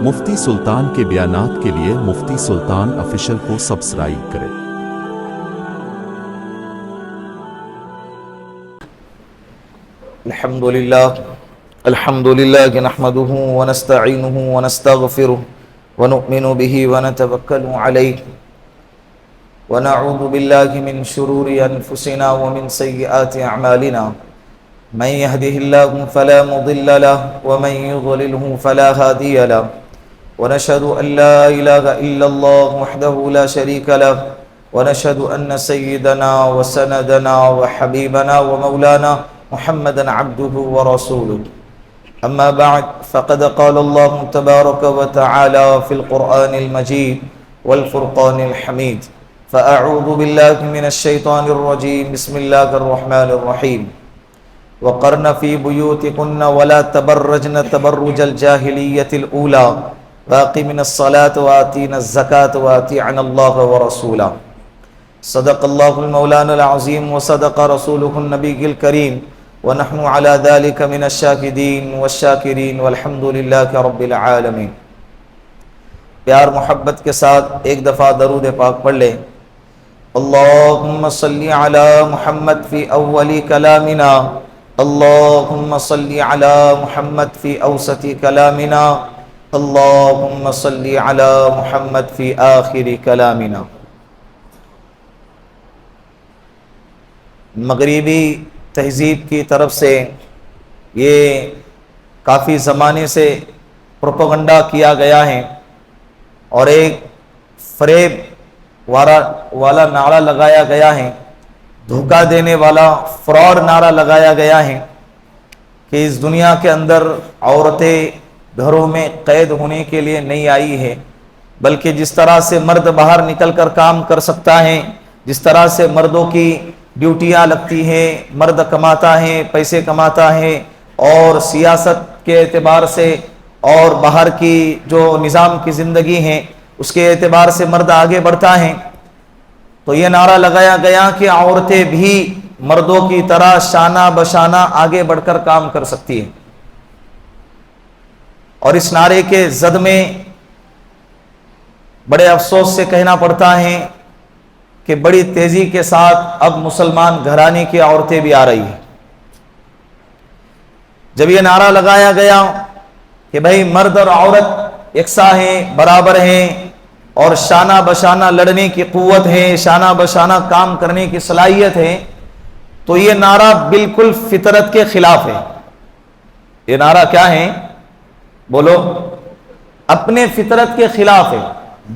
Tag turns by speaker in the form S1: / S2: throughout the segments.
S1: مفتی سلطان کے بیانات کے لیے مفتی سلطان آفیشل کو سبسکرائب کریں۔
S2: الحمد لله نحمده ونستعينه ونستغفره ونؤمن به ونتوكل عليه ونعوذ بالله من شرور أنفسنا ومن سيئات أعمالنا من يهده الله فلا مضل له ومن يضلله فلا هادي له ونشهد أن لا إله إلا الله وحده لا شريك له ونشهد أن سيدنا وسندنا وحبيبنا ومولانا محمدا عبده ورسوله أما بعد فقد قال الله تبارك وتعالى في القرآن المجيد والفرقان الحميد فأعوذ بالله من الشيطان الرجيم بسم الله الرحمن الرحيم وقرن في بيوتكن ولا تبرجن تبرج الجاهلية الأولى واقمن الصلاة وآتينا الزكاة وأطيعنا الله ورسوله صدق الله المولانا العظيم وصدق رسوله النبي الكريم ونحن على ذلك من الشاهدين والشاكرين والحمد لله رب العالمين۔ پیار محبت کے ساتھ ایک دفعہ درود پاک پڑھ لیں۔ اللہم صلی علی محمد فی اول کلامنا، اللہم صلی علی محمد فی اوسط کلامنا، اللہم صلی علی محمد فی آخر کلامنا۔ مغربی تہذیب کی طرف سے یہ کافی زمانے سے پروپیگنڈا کیا گیا ہے اور ایک فریب والا نعرہ لگایا گیا ہے، دھوکہ دینے والا فراڈ نعرہ لگایا گیا ہے کہ اس دنیا کے اندر عورتیں گھروں میں قید ہونے کے لیے نہیں آئی ہے، بلکہ جس طرح سے مرد باہر نکل کر کام کر سکتا ہے، جس طرح سے مردوں کی ڈیوٹیاں لگتی ہیں، مرد کماتا ہے، پیسے کماتا ہے، اور سیاست کے اعتبار سے اور باہر کی جو نظام کی زندگی ہے اس کے اعتبار سے مرد آگے بڑھتا ہے، تو یہ نعرہ لگایا گیا کہ عورتیں بھی مردوں کی طرح شانہ بشانہ آگے بڑھ کر کام کر سکتی ہیں۔ اور اس نعرے کے زد میں بڑے افسوس سے کہنا پڑتا ہے کہ بڑی تیزی کے ساتھ اب مسلمان گھرانے کی عورتیں بھی آ رہی ہیں۔ جب یہ نعرہ لگایا گیا کہ بھائی مرد اور عورت یکساں ہیں، برابر ہیں، اور شانہ بشانہ لڑنے کی قوت ہے، شانہ بشانہ کام کرنے کی صلاحیت ہے، تو یہ نعرہ بالکل فطرت کے خلاف ہے۔ یہ نعرہ کیا ہے؟ بولو، اپنے فطرت کے خلاف ہے،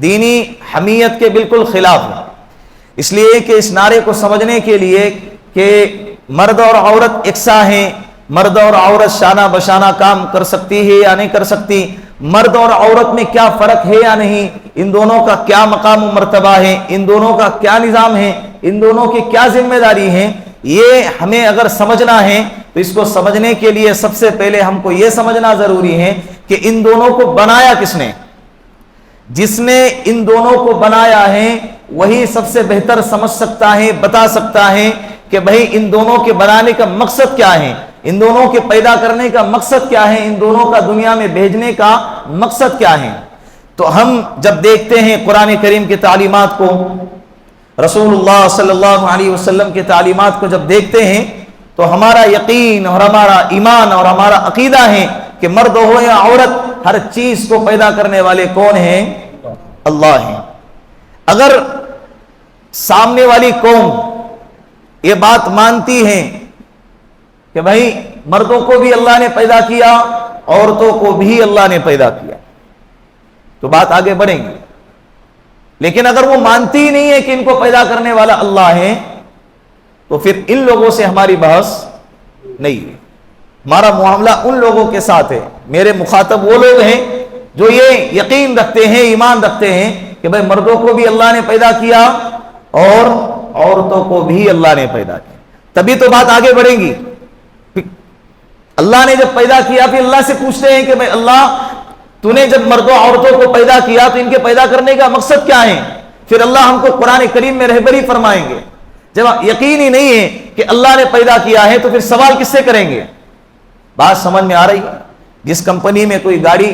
S2: دینی حمیت کے بالکل خلاف ہے۔ اس لیے کہ اس نعرے کو سمجھنے کے لیے کہ مرد اور عورت یکساں ہیں، مرد اور عورت شانہ بشانہ کام کر سکتی ہے یا نہیں کر سکتی، مرد اور عورت میں کیا فرق ہے یا نہیں، ان دونوں کا کیا مقام و مرتبہ ہے، ان دونوں کا کیا نظام ہے، ان دونوں کی کیا ذمہ داری ہے، یہ ہمیں اگر سمجھنا ہے تو اس کو سمجھنے کے لیے سب سے پہلے ہم کو یہ سمجھنا ضروری ہے کہ ان دونوں کو بنایا کس نے۔ جس نے ان دونوں کو بنایا ہے وہی سب سے بہتر سمجھ سکتا ہے، بتا سکتا ہے کہ بھئی ان دونوں کے بنانے کا مقصد کیا ہے، ان دونوں کے پیدا کرنے کا مقصد کیا ہے، ان دونوں کا دنیا میں بھیجنے کا مقصد کیا ہے۔ تو ہم جب دیکھتے ہیں قرآن کریم کی تعلیمات کو، رسول اللہ صلی اللہ علیہ وسلم کی تعلیمات کو جب دیکھتے ہیں تو ہمارا یقین اور ہمارا ایمان اور ہمارا عقیدہ ہے کہ مرد ہو یا عورت، ہر چیز کو پیدا کرنے والے کون ہیں؟ اللہ ہیں۔ اگر سامنے والی قوم یہ بات مانتی ہے کہ بھائی مردوں کو بھی اللہ نے پیدا کیا، عورتوں کو بھی اللہ نے پیدا کیا، تو بات آگے بڑھیں گی۔ لیکن اگر وہ مانتی ہی نہیں ہے کہ ان کو پیدا کرنے والا اللہ ہے تو پھر ان لوگوں سے ہماری بحث نہیں ہے، ہمارا معاملہ ان لوگوں کے ساتھ ہے۔ میرے مخاطب وہ لوگ ہیں جو یہ یقین رکھتے ہیں، ایمان رکھتے ہیں کہ بھائی مردوں کو بھی اللہ نے پیدا کیا اور عورتوں کو بھی اللہ نے پیدا کیا، تبھی تو بات آگے بڑھے گی۔ اللہ نے جب پیدا کیا پھر اللہ سے پوچھتے ہیں کہ بھائی اللہ تو نے جب مردوں عورتوں کو پیدا کیا تو ان کے پیدا کرنے کا مقصد کیا ہے؟ پھر اللہ ہم کو قرآن کریم میں رہبری فرمائیں گے۔ جب یقین ہی نہیں ہے کہ اللہ نے پیدا کیا ہے تو پھر سوال کس سے کریں گے؟ بات سمجھ میں آ رہی ہے؟ جس کمپنی میں کوئی گاڑی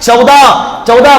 S2: 14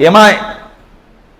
S2: EMI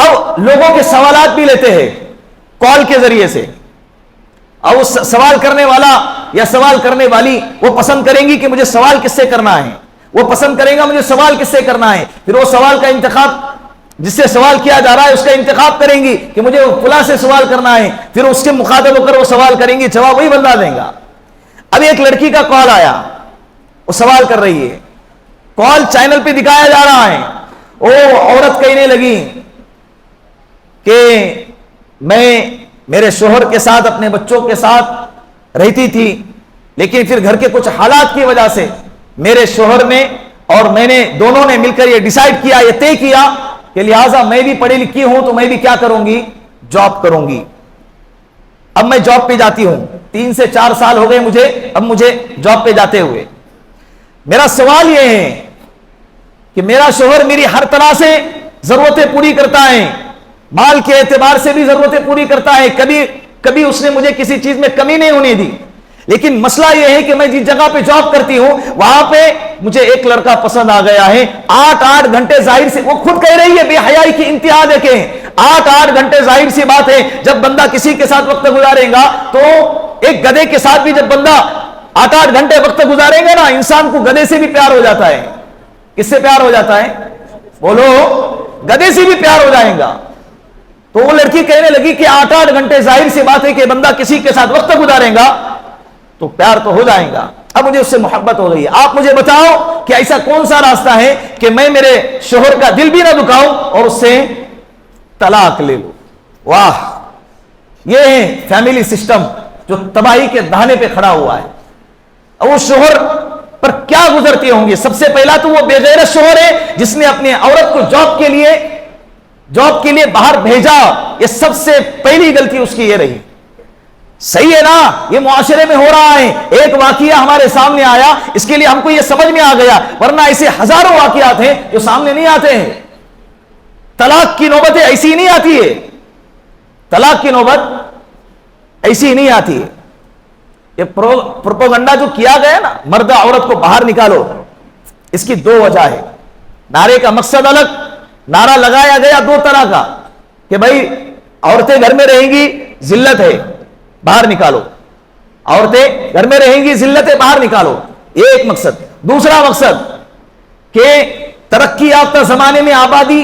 S2: اب لوگوں کے سوالات بھی لیتے ہیں کال کے ذریعے سے. اب اس سوال کرنے والا یا سوال کرنے والی وہ پسند کریں گی کہ مجھے سوال کس سے کرنا ہے, وہ پسند کرے گا مجھے سوال کس سے کرنا ہے, پھر وہ سوال کا انتخاب, جس سے سوال کیا جا رہا ہے اس کا انتخاب کریں گی کہ مجھے فلاں سے سوال کرنا ہے, پھر اس کے مخاطب ہو کر وہ سوال کریں گی, جواب وہی بندہ دیں گا. اب ایک لڑکی کا کال آیا, وہ سوال کر رہی ہے, کال چینل پہ دکھایا جا رہا ہے, وہ عورت کہنے لگی کہ میں میرے شوہر کے ساتھ اپنے بچوں کے ساتھ رہتی تھی, لیکن پھر گھر کے کچھ حالات کی وجہ سے میرے شوہر نے اور میں نے دونوں نے مل کر یہ ڈیسائیڈ کیا, یہ طے کیا کہ لہٰذا میں بھی پڑھی لکھی ہوں تو میں بھی کیا کروں گی, جاب کروں گی. اب میں جاب پہ جاتی ہوں, 3 سے 4 سال ہو گئے مجھے جاب پہ جاتے ہوئے. میرا سوال یہ ہے کہ میرا شوہر میری ہر طرح سے ضرورتیں پوری کرتا ہے, مال کے اعتبار سے بھی ضرورتیں پوری کرتا ہے, کبھی اس نے مجھے کسی چیز میں کمی نہیں ہونے دی. لیکن مسئلہ یہ ہے کہ میں جس جگہ پہ جاب کرتی ہوں وہاں پہ مجھے ایک لڑکا پسند آ گیا ہے. 8 گھنٹے, ظاہر سے وہ خود کہہ رہی ہے, بے حیائی کی انتہا دیکھیں, 8 گھنٹے ظاہر سی بات ہے جب بندہ کسی کے ساتھ وقت گزارے گا تو ایک گدھے کے ساتھ بھی جب بندہ 8 گھنٹے وقت گزارے گا نا, انسان کو گدھے سے بھی پیار ہو جاتا ہے. کس سے پیار ہو جاتا ہے, بولو, گدھے سے بھی پیار ہو جائے گا. تو وہ لڑکی کہنے لگی کہ 8 گھنٹے ظاہر سی بات ہے کہ بندہ کسی کے ساتھ وقت گزارے گا تو پیار تو ہو جائے گا. اب مجھے اس سے محبت ہو گئی ہے. آپ مجھے بتاؤ کہ ایسا کون سا راستہ ہے کہ میں میرے شوہر کا دل بھی نہ دکھاؤں اور اس سے طلاق لے لوں. واہ, یہ ہے فیملی سسٹم جو تباہی کے دہانے پہ کھڑا ہوا ہے. اور وہ شوہر پر کیا گزرتی ہوں گی. سب سے پہلا تو وہ بے غیرت شوہر ہے جس نے اپنی عورت کو جاب کے لیے باہر بھیجا. یہ سب سے پہلی غلطی اس کی یہ رہی. صحیح ہے نا, یہ معاشرے میں ہو رہا ہے. ایک واقعہ ہمارے سامنے آیا, اس کے لیے ہم کو یہ سمجھ میں آ گیا, ورنہ ایسے ہزاروں واقعات ہیں جو سامنے نہیں آتے ہیں. طلاق کی نوبتیں ایسی نہیں آتی ہے, طلاق کی نوبت ایسی نہیں آتی ہے. یہ پروپیگنڈا جو کیا گیا نا, مرد عورت کو باہر نکالو, اس کی 2 وجہ ہے. نعرے کا مقصد الگ, نعرہ لگایا گیا 2 طرح کا کہ بھائی عورتیں گھر میں رہیں گی, ذلت ہے, باہر نکالو. عورتیں گھر میں رہیں گی, ذلت ہے, باہر نکالو. یہ ایک مقصد. دوسرا مقصد کہ ترقی یافتہ زمانے میں آبادی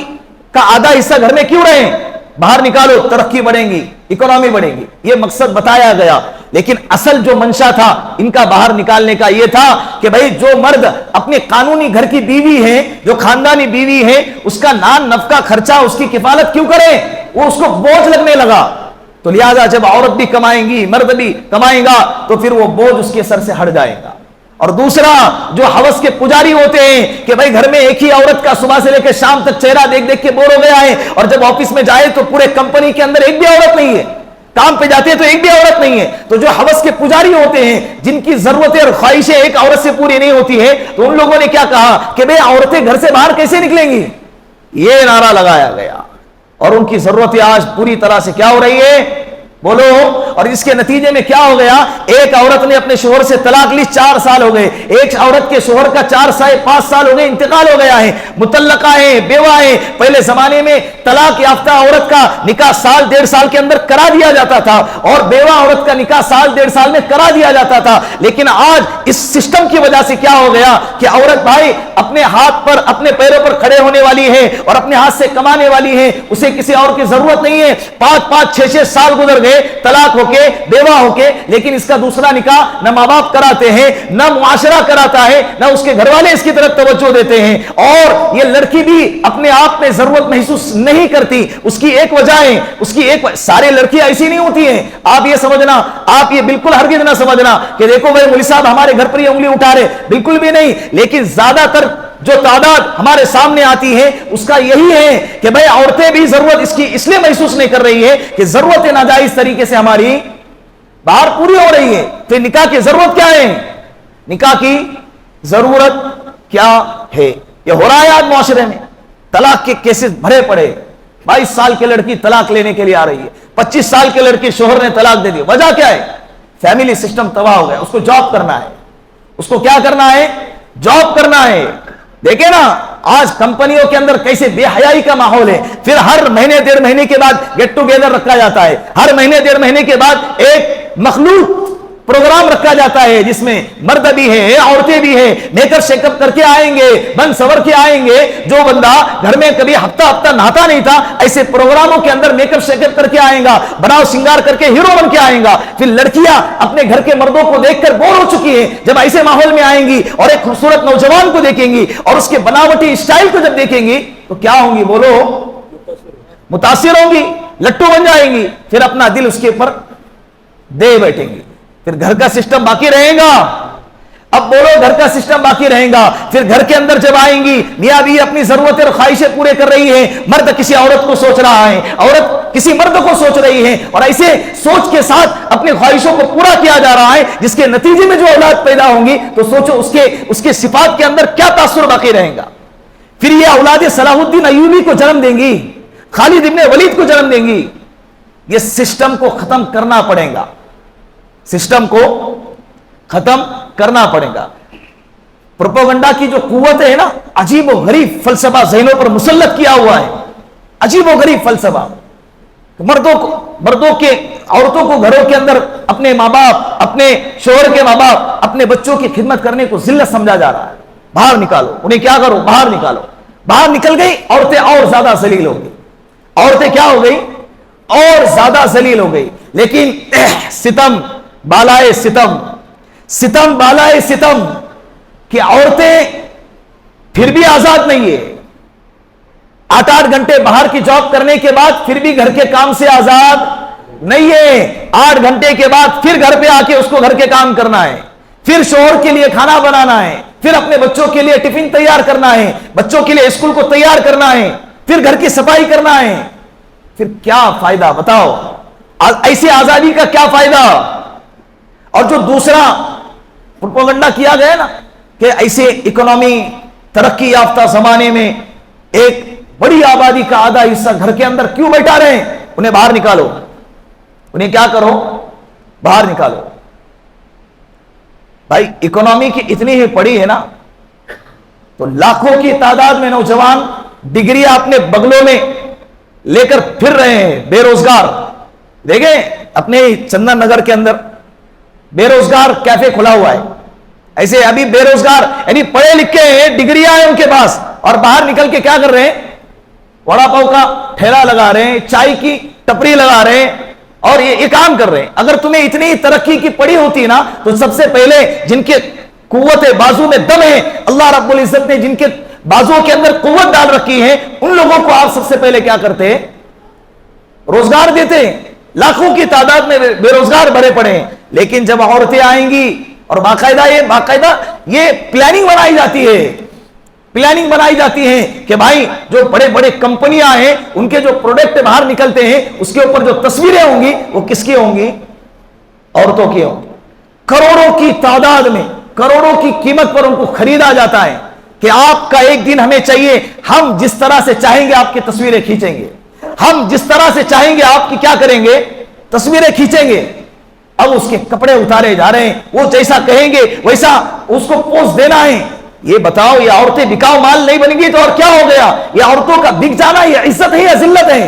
S2: کا آدھا حصہ گھر میں کیوں رہیں, باہر نکالو, ترقی بڑھیں گی, اکنامی بڑھیں گی. یہ مقصد بتایا گیا. لیکن اصل جو منشا تھا ان کا باہر نکالنے کا یہ تھا کہ بھائی جو مرد اپنے قانونی گھر کی بیوی ہے, جو خاندانی بیوی ہے, اس کا نان نفقہ خرچہ, اس کی کفالت کیوں کرے, وہ اس کو بوجھ لگنے لگا. تو لہذا جب عورت بھی کمائیں گی, مرد بھی کمائیں گا, تو پھر وہ بوجھ اس کے سر سے ہٹ جائے گا. اور دوسرا, جو ہوس کے پجاری ہوتے ہیں کہ بھائی گھر میں ایک ہی عورت کا صبح سے لے کے شام تک چہرہ دیکھ دیکھ کے بور ہو گیا ہے, اور جب آفس میں جائے تو پورے کمپنی کے اندر ایک بھی عورت نہیں ہے, کام پہ جاتے ہیں تو ایک بھی عورت نہیں ہے. تو جو ہوس کے پجاری ہوتے ہیں جن کی ضرورتیں اور خواہشیں ایک عورت سے پوری نہیں ہوتی ہے, تو ان لوگوں نے کیا کہا کہ بھئی عورتیں گھر سے باہر کیسے نکلیں گی. یہ نعرہ لگایا گیا, اور ان کی ضرورتیں آج پوری طرح سے کیا ہو رہی ہے, بولو. اور اس کے نتیجے میں کیا ہو گیا, ایک عورت نے اپنے شوہر سے طلاق لی, 4 سال ہو گئے. ایک عورت کے شوہر کا 4 سے 5 سال ہو گئے, انتقال ہو گیا ہے, مطلقہ ہے, بیوہ ہے. پہلے زمانے میں طلاق یافتہ عورت کا نکاح 1.5 سال کے اندر کرا دیا جاتا تھا, اور بیوہ عورت کا نکاح 1.5 سال میں کرا دیا جاتا تھا. لیکن آج اس سسٹم کی وجہ سے کیا ہو گیا کہ عورت بھائی اپنے ہاتھ پر, اپنے پیروں پر کھڑے ہونے والی ہے, اور اپنے ہاتھ سے کمانے والی ہے, اسے کسی اور کی ضرورت نہیں ہے. 5 6 سال گزر گئے طلاق ہو کے, بیوہ ہو کے, لیکن اس کا دوسرا نکاح نہ ماں باپ کراتے ہیں, نہ معاشرہ کراتا ہے, نہ اس کے گھر والے اس کی طرف توجہ دیتے ہیں. اور یہ لڑکی بھی اپنے آپ میں ضرورت محسوس نہیں کرتی. اس کی ایک وجہ ہے, سارے لڑکیاں ایسی نہیں ہوتی ہیں. آپ یہ سمجھنا, آپ یہ بالکل ہرگز نہ سمجھنا کہ دیکھو بھائی مولوی صاحب ہمارے گھر پر یہ انگلی اٹھا رہے, بالکل بھی نہیں. لیکن زیادہ تر جو تعداد ہمارے سامنے آتی ہے اس کا یہی ہے کہ بھئی عورتیں بھی ضرورت اس لیے محسوس نہیں کر رہی ہے کہ ضرورت ناجائز طریقے سے ہماری باہر پوری ہو رہی ہے. پھر نکاح کی ضرورت کیا ہے, نکاح کی ضرورت کیا ہے, یہ ہو رہا ہے آج معاشرے میں. طلاق کے کیسز بھرے پڑے. 22 سال کی لڑکی طلاق لینے کے لیے آ رہی ہے, 25 سال کی لڑکی شوہر نے طلاق دے دی. وجہ کیا ہے, فیملی سسٹم تباہ ہو گیا. اس کو جاب کرنا ہے, اس کو کیا کرنا ہے, جاب کرنا ہے. دیکھیں نا آج کمپنیوں کے اندر کیسے بے حیائی کا ماحول ہے. پھر ہر مہینے 1.5 مہینے کے بعد گیٹ ٹوگیدر رکھا جاتا ہے. ہر مہینے 1.5 مہینے کے بعد ایک مخلوط پروگرام رکھا جاتا ہے جس میں مرد بھی ہے, عورتیں بھی ہیں, میک اپ شیک اپ کر کے آئیں گے, بن سور کے آئیں گے. جو بندہ گھر میں کبھی ہفتہ نہاتا نہیں تھا, ایسے پروگراموں کے اندر میک اپ شیک اپ کر کے آئیں گا, بناؤ سنگار کر کے ہیرو بن کے آئیں گا. پھر لڑکیاں اپنے گھر کے مردوں کو دیکھ کر بور ہو چکی ہیں. جب ایسے ماحول میں آئیں گی اور ایک خوبصورت نوجوان کو دیکھیں گی اور اس کے بناوٹی اسٹائل کو جب دیکھیں گی تو کیا ہوں گی بولو؟ متاثر ہوں گی, لٹو بن جائیں گی. پھر اپنا دل اس کے اوپر دے بیٹھیں گی. پھر گھر کا سسٹم باقی رہے گا؟ اب بولو, گھر کا سسٹم باقی رہے گا. پھر گھر کے اندر جب آئیں گی, میاں بھی اپنی ضرورتیں اور خواہشیں پورے کر رہی ہیں, مرد کسی عورت کو سوچ رہا ہے, عورت کسی مرد کو سوچ رہی ہے, اور ایسے سوچ کے ساتھ اپنی خواہشوں کو پورا کیا جا رہا ہے, جس کے نتیجے میں جو اولاد پیدا ہوں گی تو سوچو اس کے صفات کے اندر کیا تاثر باقی رہے گا. پھر یہ اولاد صلاح الدین ایوبی کو جنم دیں گی, خالد ابن ولید کو جنم دیں گی. یہ سسٹم کو ختم کرنا پڑے گا, سسٹم کو ختم کرنا پڑے گا. پروپیگنڈا کی جو قوت ہے نا, عجیب و غریب فلسفہ ذہنوں پر مسلط کیا ہوا ہے, عجیب و غریب فلسفہ. مردوں کے عورتوں کو گھروں کے اندر اپنے ماں باپ, اپنے شوہر کے ماں باپ, اپنے بچوں کی خدمت کرنے کو ذلت سمجھا جا رہا ہے. باہر نکالو انہیں, کیا کرو, باہر نکالو. باہر نکل گئی عورتیں اور زیادہ ذلیل ہو گئی. عورتیں کیا ہو گئی؟ اور زیادہ ذلیل ہو گئی. لیکن ستم بالائے ستم, ستم بالائے ستم کہ عورتیں پھر بھی آزاد نہیں ہے. 8 گھنٹے باہر کی جاب کرنے کے بعد پھر بھی گھر کے کام سے آزاد نہیں ہے. 8 گھنٹے کے بعد پھر گھر پہ آ کے اس کو گھر کے کام کرنا ہے, پھر شوہر کے لیے کھانا بنانا ہے, پھر اپنے بچوں کے لیے ٹفن تیار کرنا ہے, بچوں کے لیے اسکول کو تیار کرنا ہے, پھر گھر کی صفائی کرنا ہے. پھر کیا فائدہ بتاؤ؟ ایسی آزادی کا کیا فائدہ؟ اور جو دوسرا پروپیگنڈا کیا گیا نا کہ ایسے اکنامی ترقی یافتہ زمانے میں ایک بڑی آبادی کا آدھا حصہ گھر کے اندر کیوں بیٹھا رہے ہیں, انہیں باہر نکالو. انہیں کیا کرو؟ باہر نکالو. بھائی اکنامی کی اتنی ہی پڑی ہے نا, تو لاکھوں کی تعداد میں نوجوان ڈگریاں اپنے بغلوں میں لے کر پھر رہے ہیں, بے روزگار. دیکھیں اپنے چندن نگر کے اندر بے روزگار کیفے کھلا ہوا ہے. ایسے ابھی بے روزگار یعنی پڑھے لکھے ہیں, ڈگریاں ہیں ان کے پاس, اور باہر نکل کے کیا کر رہے ہیں؟ وڑا پاؤ کا ٹھیلا لگا رہے ہیں, چائے کی ٹپری لگا رہے ہیں, اور یہ کام کر رہے ہیں. اگر تمہیں اتنی ترقی کی پڑی ہوتی نا, تو سب سے پہلے جن کے قوت بازو میں دم ہے, اللہ رب العزت نے جن کے بازو کے اندر قوت ڈال رکھی ہے, ان لوگوں کو آپ سب سے پہلے کیا کرتے ہیں؟ روزگار دیتے ہیں. لاکھوں کی تعداد میں بے روزگار بھرے پڑے ہیں. لیکن جب عورتیں آئیں گی, اور باقاعدہ یہ پلاننگ بنائی جاتی ہے, پلاننگ بنائی جاتی ہے کہ بھائی جو بڑے بڑے کمپنیاں ہیں ان کے جو پروڈکٹ باہر نکلتے ہیں اس کے اوپر جو تصویریں ہوں گی وہ کس کی ہوں گی؟ عورتوں کی ہوں گی. کروڑوں کی تعداد میں, کروڑوں کی قیمت پر ان کو خریدا جاتا ہے کہ آپ کا ایک دن ہمیں چاہیے, ہم جس طرح سے چاہیں گے آپ کی تصویریں کھینچیں گے, ہم جس طرح سے چاہیں گے آپ کی کیا کریں گے؟ تصویریں کھینچیں گے. اب اس کے کپڑے اتارے جا رہے ہیں, وہ جیسا کہیں گے ویسا اس کو پوز دینا ہے. یہ بتاؤ, یہ عورتیں بکاؤ مال نہیں بن گی تو اور کیا ہو گیا؟ یہ عورتوں کا بک جانا یہ عزت ہے یا ذلت ہے؟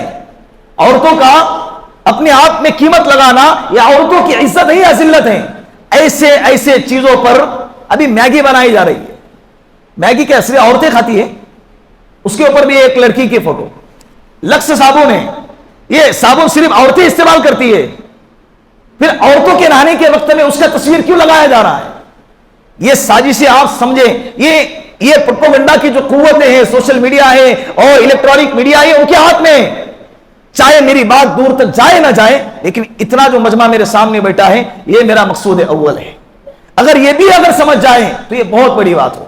S2: عورتوں کا اپنے آپ میں قیمت لگانا یہ عورتوں کی عزت ہے یا ذلت ہے؟ ایسے چیزوں پر ابھی میگی بنائی جا رہی ہے. میگی کے اصلی عورتیں کھاتی ہیں, اس کے اوپر بھی ایک لڑکی کی فوٹو. لکس صابن ہے, یہ صابن صرف عورتیں استعمال کرتی ہے. پھر عورتوں کے نہانے کے وقت میں اس کا تصویر کیوں لگایا جا رہا ہے؟ یہ سازشیں آپ سمجھیں. یہ پروپیگنڈا کی جو قوتیں ہیں, سوشل میڈیا ہے اور الیکٹرانک میڈیا ہے, ان کے ہاتھ میں. چاہے میری بات دور تک جائے نہ جائے, لیکن اتنا جو مجمع میرے سامنے بیٹھا ہے یہ میرا مقصود اول ہے. اگر یہ بھی اگر سمجھ جائیں تو یہ بہت بڑی بات ہو.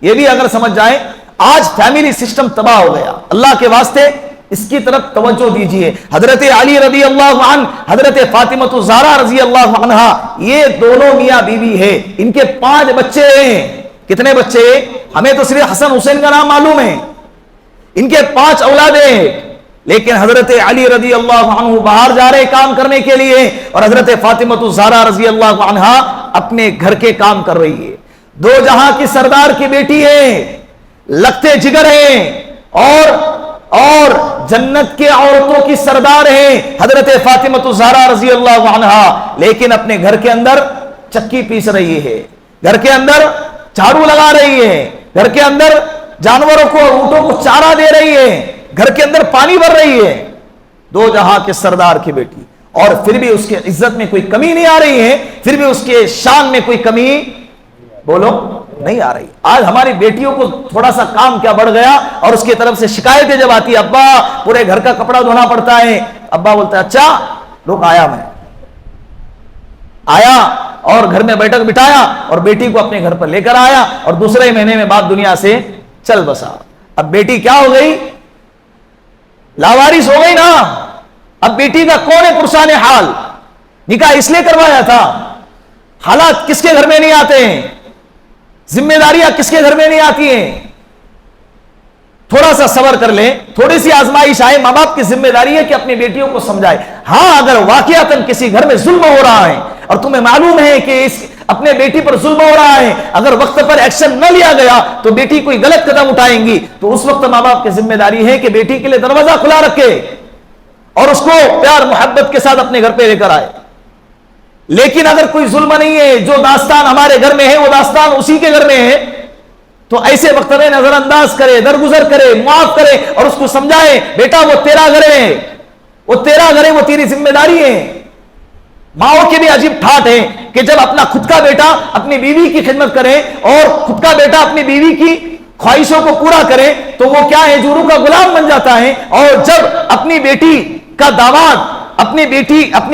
S2: یہ بھی اگر سمجھ جائیں, آج فیملی سسٹم تباہ ہو گیا. اللہ کے واسطے اس کی طرف توجہ دیجئے. حضرت علی رضی اللہ عنہ, حضرت فاطمہ الزہرا رضی اللہ عنہا, یہ دونوں میاں بیوی ہے. ان کے 5 بچے ہیں. کتنے بچے؟ ہمیں تو صرف حسن حسین کا نام معلوم ہے. ان کے 5 اولادیں ہیں. لیکن حضرت علی رضی اللہ عنہ باہر جا رہے کام کرنے کے لیے, اور حضرت فاطمہ الزہرا رضی اللہ عنہا اپنے گھر کے کام کر رہی ہے. 2 جہاں کی سردار کی بیٹی ہے, لگتے جگر ہیں اور جنت کے عورتوں کی سردار ہیں حضرت فاطمہ الزہرا رضی اللہ عنہا، لیکن اپنے گھر کے اندر چکی پیس رہی ہے، گھر کے اندر جھاڑو لگا رہی ہے، گھر کے اندر جانوروں کو اونٹوں کو چارہ دے رہی ہے، گھر کے اندر پانی بھر رہی ہے، دو جہاں کے سردار کی بیٹی، اور پھر بھی اس کے عزت میں کوئی کمی نہیں آ رہی ہے، پھر بھی اس کے شان میں کوئی کمی بولو نہیں آ رہی۔ آج ہماری بیٹیوں کو تھوڑا سا کام کیا بڑھ گیا اور اس کی طرف سے شکایتیں جب آتی ہے، ابا پورے گھر کا کپڑا دھونا پڑتا ہے، ابا بولتا ہے اچھا رک آیا، میں آیا اور گھر میں بیٹھک بٹھایا اور بیٹی کو اپنے گھر پر لے کر آیا اور دوسرے مہینے میں باپ دنیا سے چل بسا۔ اب بیٹی کیا ہو گئی؟ لاوارث ہو گئی نا۔ اب بیٹی کا کون ہے پرسان حال؟ نکاح اس لیے کروایا تھا، حالات کس کے گھر میں نہیں آتے ہیں، ذمہ داریاں کس کے گھر میں نہیں آتی ہیں؟ تھوڑا سا صبر کر لیں، تھوڑی سی آزمائش آئے، ماں باپ کی ذمہ داری ہے کہ اپنی بیٹیوں کو سمجھائے۔ ہاں اگر واقعتاً کسی گھر میں ظلم ہو رہا ہے اور تمہیں معلوم ہے کہ اپنے بیٹی پر ظلم ہو رہا ہے، اگر وقت پر ایکشن نہ لیا گیا تو بیٹی کوئی غلط قدم اٹھائیں گی، تو اس وقت ماں باپ کی ذمہ داری ہے کہ بیٹی کے لیے دروازہ کھلا رکھے اور اس کو پیار محبت کے ساتھ اپنے گھر پہ لے کر آئے۔ لیکن اگر کوئی ظلم نہیں ہے، جو داستان ہمارے گھر میں ہے وہ داستان اسی کے گھر میں ہے، تو ایسے وقت میں نظر انداز کرے، درگزر کرے، معاف کرے اور اس کو سمجھائے بیٹا وہ تیرا گھر ہے، وہ تیرا گھر ہے، وہ تیری ذمہ داری ہے۔ ماؤں کے بھی عجیب ٹھاٹ ہے کہ جب اپنا خود کا بیٹا اپنی بیوی کی خدمت کرے اور خود کا بیٹا اپنی بیوی کی خواہشوں کو پورا کرے تو وہ کیا ہے، جورو کا غلام بن جاتا ہے، اور جب اپنی بیٹی کا داماد، اپنی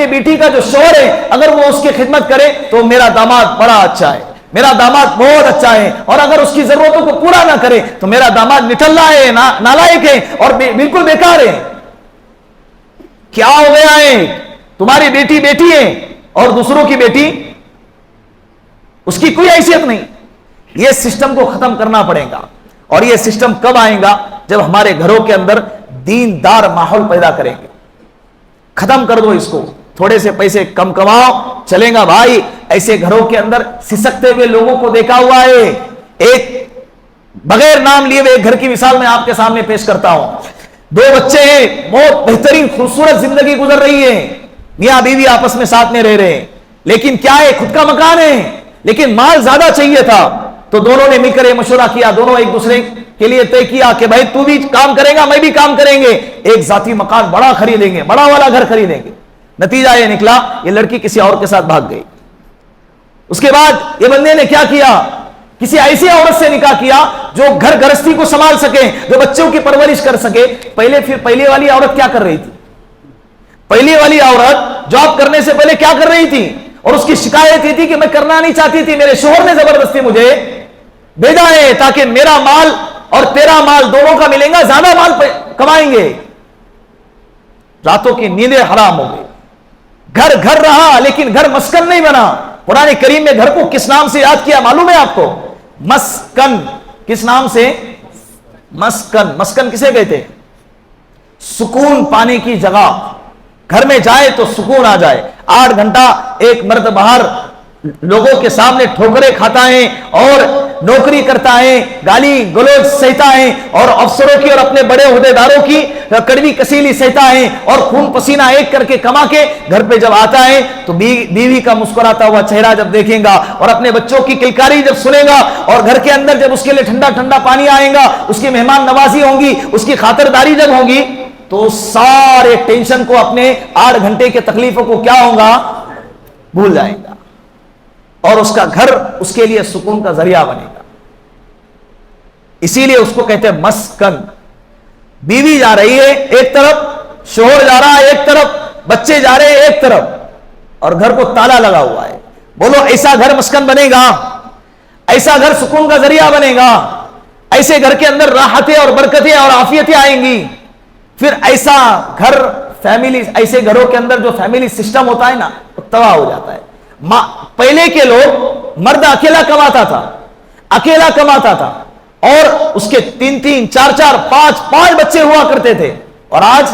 S2: بیٹی کا جو شوہر ہے اگر وہ اس کی خدمت کرے تو میرا داماد بڑا اچھا ہے، میرا داماد بہت اچھا ہے، اور اگر اس کی ضرورتوں کو پورا نہ کرے تو میرا داماد نٹھلا ہے، نالائق ہے اور بالکل بیکار ہے۔ کیا ہو گیا ہے؟ تمہاری بیٹی بیٹی ہے اور دوسروں کی بیٹی اس کی کوئی حیثیت نہیں۔ یہ سسٹم کو ختم کرنا پڑے گا، اور یہ سسٹم کب آئے گا؟ جب ہمارے گھروں کے اندر دیندار ماحول پیدا کریں گے۔ ختم کر دو اس کو، تھوڑے سے پیسے کم کماؤ چلیں گا بھائی۔ ایسے گھروں کے اندر سسکتے ہوئے لوگوں کو دیکھا ہوا ہے۔ ایک بغیر نام لیے ہوئے ایک گھر کی مثال میں آپ کے سامنے پیش کرتا ہوں۔ دو بچے ہیں، بہت بہترین خوبصورت زندگی گزر رہی ہے، میاں بیوی آپس میں ساتھ میں رہ رہے ہیں، لیکن کیا ہے، خود کا مکان ہے لیکن مال زیادہ چاہیے تھا، تو دونوں نے مل کر مشورہ کیا، دونوں ایک دوسرے کے لیے طے کیا کہ بھائی تو بھی کام کرے گا میں بھی کام کریں گے، ایک ذاتی مکان بڑا خریدیں گے، بڑا والا گھر خریدیں گے۔ نتیجہ یہ نکلا یہ لڑکی کسی اور کے ساتھ بھاگ گئی۔ اس کے بعد یہ بندے نے کیا کیا، کسی ایسی عورت سے نکاح کیا جو گھر گرہستی کو سنبھال سکے، جو بچوں کی پرورش کر سکے۔ پہلے والی عورت کیا کر رہی تھی؟ پہلی والی عورت جاب کرنے سے پہلے کیا کر رہی تھی؟ اور اس کی شکایت یہ تھی کہ میں کرنا نہیں چاہتی تھی، میرے شوہر نے زبردستی مجھے بھیجا ہے تاکہ میرا مال اور تیرا مال دونوں کا ملے گا، زیادہ مال کمائیں گے۔ راتوں کی نیندیں حرام ہو گئی، گھر گھر رہا لیکن گھر مسکن نہیں بنا۔ قرآن کریم میں گھر کو کس نام سے یاد کیا معلوم ہے آپ کو؟ مسکن۔ کس نام سے؟ مسکن۔ مسکن کسے کہتے ہیں؟ سکون پانے کی جگہ، گھر میں جائے تو سکون آ جائے۔ 8 گھنٹہ ایک مرد باہر لوگوں کے سامنے ٹھوکریں کھاتا ہے اور نوکری کرتا ہے، گالی گلوچ سہتا ہے، اور افسروں کی اور اپنے بڑے عہدیداروں کی کڑوی کسیلی سہتا ہے، اور خون پسینہ ایک کر کے کما کے گھر پہ جب آتا ہے تو بیوی کا مسکراتا ہوا چہرہ جب دیکھے گا اور اپنے بچوں کی کلکاری جب سنے گا، اور گھر کے اندر جب اس کے لیے ٹھنڈا ٹھنڈا پانی آئے گا، اس کی مہمان نوازی ہوں گی، اس کی خاطرداری جب ہوگی، تو سارے ٹینشن کو، اپنے 8 گھنٹے کے تکلیفوں کو کیا ہوگا، بھول جائے گا، اور اس کا گھر اس کے لیے سکون کا ذریعہ بنے گا۔ اسی لیے اس کو کہتے ہیں مسکن۔ بیوی جا رہی ہے ایک طرف، شوہر جا رہا ہے ایک طرف، بچے جا رہے ہیں ایک طرف، اور گھر کو تالا لگا ہوا ہے۔ بولو ایسا گھر مسکن بنے گا؟ ایسا گھر سکون کا ذریعہ بنے گا؟ ایسے گھر کے اندر راحتیں اور برکتیں اور عافیتیں آئیں گی؟ پھر ایسا گھر، فیملی، ایسے گھروں کے اندر جو فیملی سسٹم ہوتا ہے نا وہ تباہ ہو جاتا ہے۔ پہلے کے لوگ، مرد اکیلا کماتا تھا اور اس کے 3 4 5 بچے ہوا کرتے تھے، اور آج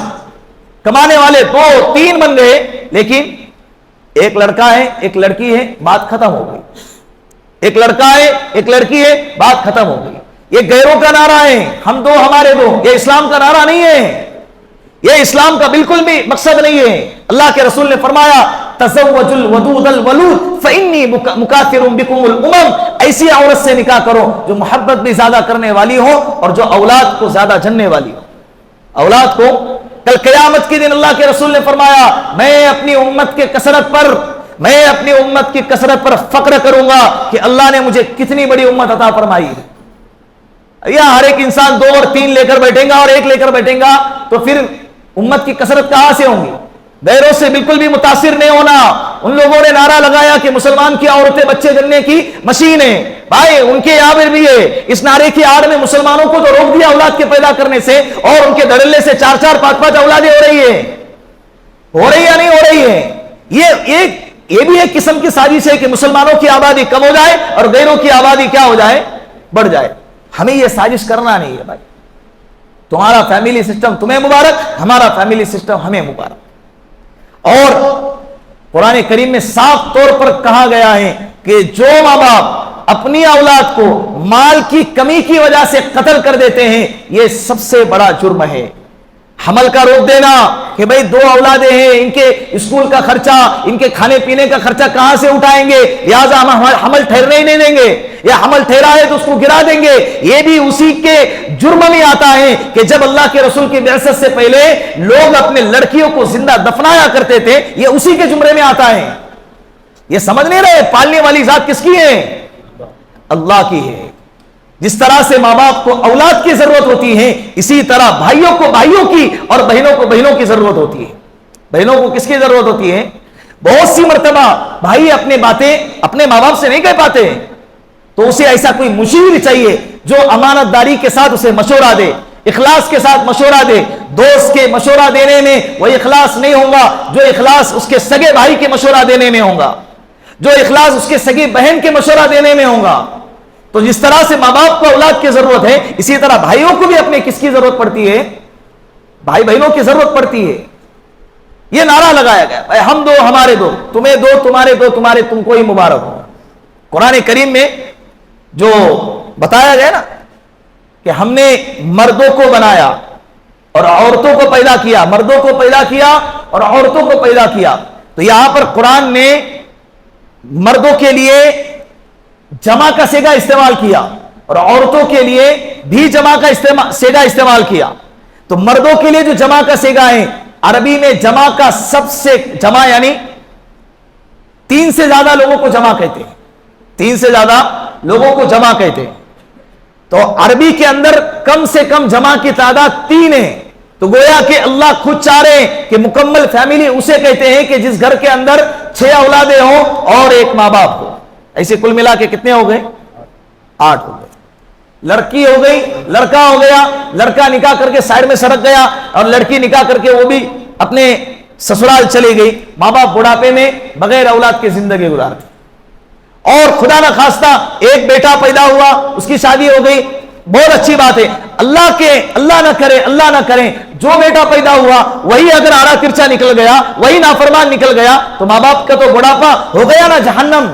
S2: کمانے والے 2 3 بن گئے، لیکن ایک لڑکا ہے ایک لڑکی ہے، بات ختم ہو گئی۔ ایک لڑکا ہے ایک لڑکی ہے، بات ختم ہو گئی۔ یہ غیروں کا نعرہ ہے، ہم دو ہمارے دو، یہ اسلام کا نعرہ نہیں ہے، یہ اسلام کا بالکل بھی مقصد نہیں ہے۔ اللہ کے رسول نے فرمایا تزوج الودود الولود فانی مکاثر بکم الامم، ایسی عورت سے نکاح کرو جو محبت بھی زیادہ کرنے والی ہو اور جو اولاد کو زیادہ جننے والی ہو۔ اولاد کو کل قیامت کے دن اللہ کے رسول نے فرمایا میں اپنی امت کے کثرت پر فخر کروں گا کہ اللہ نے مجھے کتنی بڑی امت عطا فرمائی ہے۔ یا ہر ایک انسان 2 اور 3 لے کر بیٹھیں گا اور 1 لے کر بیٹھیں گا تو پھر امت کی کثرت کہاں سے ہوں گی؟ غیروں سے بالکل بھی متاثر نہیں ہونا۔ ان لوگوں نے نعرہ لگایا کہ مسلمان کی عورتیں بچے جننے کی مشین ہیں، بھائی ان کے یہاں پر بھی ہے۔ اس نعرے کی آڑ میں مسلمانوں کو تو روک دیا اولاد کے پیدا کرنے سے، اور ان کے دھڑلے سے 4-4 5-5 اولادیں ہو رہی ہے یا نہیں ہو رہی ہے؟ یہ بھی ایک قسم کی سازش ہے کہ مسلمانوں کی آبادی کم ہو جائے اور غیروں کی آبادی کیا ہو جائے؟ بڑھ جائے۔ ہمیں یہ سازش کرنا نہیں ہے بھائی۔ تمہارا فیملی سسٹم تمہیں مبارک، ہمارا فیملی سسٹم ہمیں مبارک۔ اور قرآن کریم میں صاف طور پر کہا گیا ہے کہ جو ماں باپ اپنی اولاد کو مال کی کمی کی وجہ سے قتل کر دیتے ہیں یہ سب سے بڑا جرم ہے۔ حمل کا روک دینا کہ بھئی 2 اولادیں ہیں، ان کے اسکول کا خرچہ، ان کے کھانے پینے کا خرچہ کہاں سے اٹھائیں گے، لہٰذا ہم حمل ٹھہرنے ہی نہیں دیں گے، یا حمل ٹھہرا ہے تو اس کو گرا دیں گے، یہ بھی اسی کے جرم میں آتا ہے کہ جب اللہ کے رسول کی بعثت سے پہلے لوگ اپنے لڑکیوں کو زندہ دفنایا کرتے تھے، یہ اسی کے زمرے میں آتا ہے۔ یہ سمجھ نہیں رہے پالنے والی ذات کس کی ہے؟ اللہ کی ہے۔ جس طرح سے ماں باپ کو اولاد کی ضرورت ہوتی ہے، اسی طرح بھائیوں کو بھائیوں کی اور بہنوں کو بہنوں کی ضرورت ہوتی ہے۔ بہنوں کو کس کی ضرورت ہوتی ہے؟ بہت سی مرتبہ بھائی اپنے باتیں اپنے ماں باپ سے نہیں کہہ پاتے، تو اسے ایسا کوئی مشیر چاہیے جو امانت داری کے ساتھ اسے مشورہ دے، اخلاص کے ساتھ مشورہ دے۔ دوست کے مشورہ دینے میں وہ اخلاص نہیں ہوگا جو اخلاص اس کے سگے بھائی کے مشورہ دینے میں ہوگا، جو اخلاص اس کے سگی بہن کے مشورہ دینے میں ہوگا۔ تو جس طرح سے ماں باپ کو اولاد کی ضرورت ہے، اسی طرح بھائیوں کو بھی اپنے کس کی ضرورت پڑتی ہے؟ بھائی بہنوں کی ضرورت پڑتی ہے۔ یہ نعرہ لگایا گیا ہم دو ہمارے دو، تمہیں دو تمہارے دو، تمہارے تم کو ہی مبارک ہو۔ قرآن کریم میں جو بتایا گیا نا کہ ہم نے مردوں کو بنایا اور عورتوں کو پیدا کیا، مردوں کو پیدا کیا اور عورتوں کو پیدا کیا، تو یہاں پر قرآن نے مردوں کے لیے جمع کا صیغہ استعمال کیا اور عورتوں کے لیے بھی جمع کا صیغہ استعمال کیا۔ تو مردوں کے لیے جو جمع کا صیغہ ہے، عربی میں جمع کا سب سے جمع یعنی 3 سے زیادہ لوگوں کو جمع کہتے ہیں، 3 سے زیادہ لوگوں کو جمع کہتے ہیں۔ تو عربی کے اندر کم سے کم جمع کی تعداد 3 ہے۔ تو گویا کہ اللہ خود چاہ رہے ہیں کہ مکمل فیملی اسے کہتے ہیں کہ جس گھر کے اندر 6 اولادیں ہوں اور 1 ماں باپ ہو۔ ایسے کل ملا کے کتنے ہو گئے؟ 8 ہو گئے۔ لڑکی ہو گئی، لڑکا ہو گیا، لڑکا نکاح کر کے سائڈ میں سرک گیا اور لڑکی نکاح کر کے وہ بھی اپنے سسرال چلی گئی۔ ماں باپ بڑھاپے میں بغیر اولاد کے زندگی گزارتے، اور خدا نہ خواستہ ایک بیٹا پیدا ہوا، اس کی شادی ہو گئی، بہت اچھی بات ہے۔ اللہ نہ کرے جو بیٹا پیدا ہوا وہی اگر آڑا ترچا نکل گیا، وہی نافرمان نکل گیا، تو ماں باپ کا تو بڑھاپا ہو گیا نا جہنم۔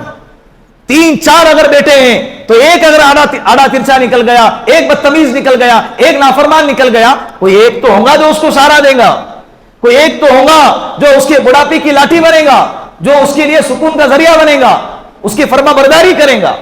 S2: 3-4 اگر بیٹے ہیں تو ایک اگر آڑا ترچا نکل گیا، ایک بدتمیز نکل گیا، ایک نافرمان نکل گیا، کوئی ایک تو ہوگا جو اس کو سہارا دے گا، کوئی ایک تو ہوگا جو اس کے بڑھاپے کی لاٹھی بنے گا، جو اس کے لیے سکون کا ذریعہ بنے گا، اس کی فرما برداری کرے گا۔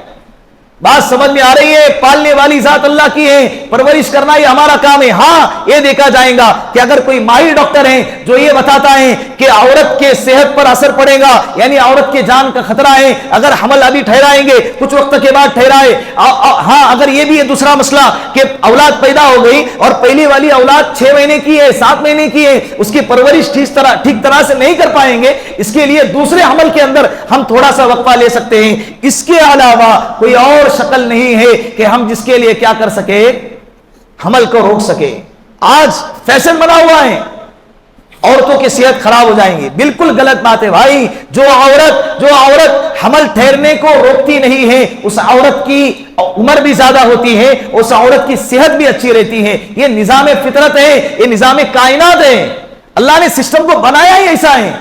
S2: بات سمجھ میں آ رہی ہے؟ پالنے والی ذات اللہ کی ہے، پرورش کرنا یہ ہمارا کام ہے۔ ہاں یہ دیکھا جائے گا کہ اگر کوئی ماہر ڈاکٹر ہے جو یہ بتاتا ہے کہ عورت کے صحت پر اثر پڑے گا، یعنی عورت کے جان کا خطرہ ہے اگر حمل ابھی ٹھہرائیں گے، کچھ وقت کے بعد ٹھہرائے، ہاں اگر یہ بھی ہے دوسرا مسئلہ کہ اولاد پیدا ہو گئی اور پہلی والی اولاد 6 مہینے کی ہے، 7 مہینے کی ہے، اس کی پرورش ٹھیک طرح سے نہیں کر پائیں گے، اس کے لیے دوسرے حمل کے اندر ہم تھوڑا سا وقفہ لے سکتے ہیں۔ اس کے علاوہ کوئی اور شکل نہیں ہے کہ ہم جس کے لیے کیا کر سکے، حمل کو روک سکے۔ آج فیشن بنا ہوا ہے، عورتوں کی صحت خراب ہو جائیں گی، بالکل غلط بات ہے بھائی۔ جو عورت حمل ٹھہرنے کو روکتی نہیں ہے، اس عورت کی عمر بھی زیادہ ہوتی ہے، اس عورت کی صحت بھی اچھی رہتی ہے۔ یہ نظام فطرت ہے، یہ نظام کائنات ہے، اللہ نے سسٹم کو بنایا ہی ایسا ہے۔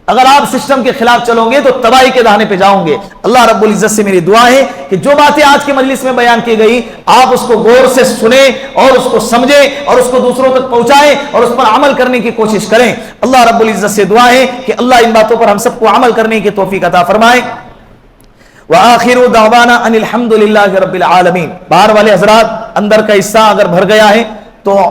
S2: اگر آپ سسٹم کے خلاف چلو گے تو تباہی کے دہانے پہ جاؤ گے۔ اللہ رب العزت سے میری دعا ہے کہ جو باتیں آج کے مجلس میں بیان کی گئی آپ اس کو غور سے سنیں اور اس کو سمجھیں اور اس کو دوسروں تک پہنچائیں اور اس پر عمل کرنے کی کوشش کریں۔ اللہ رب العزت سے دعا ہے کہ اللہ ان باتوں پر ہم سب کو عمل کرنے کی توفیق عطا فرمائے۔ وآخر دعوانا ان الحمد للہ رب العالمین۔ باہر والے حضرات اندر کا حصہ اگر بھر گیا ہے تو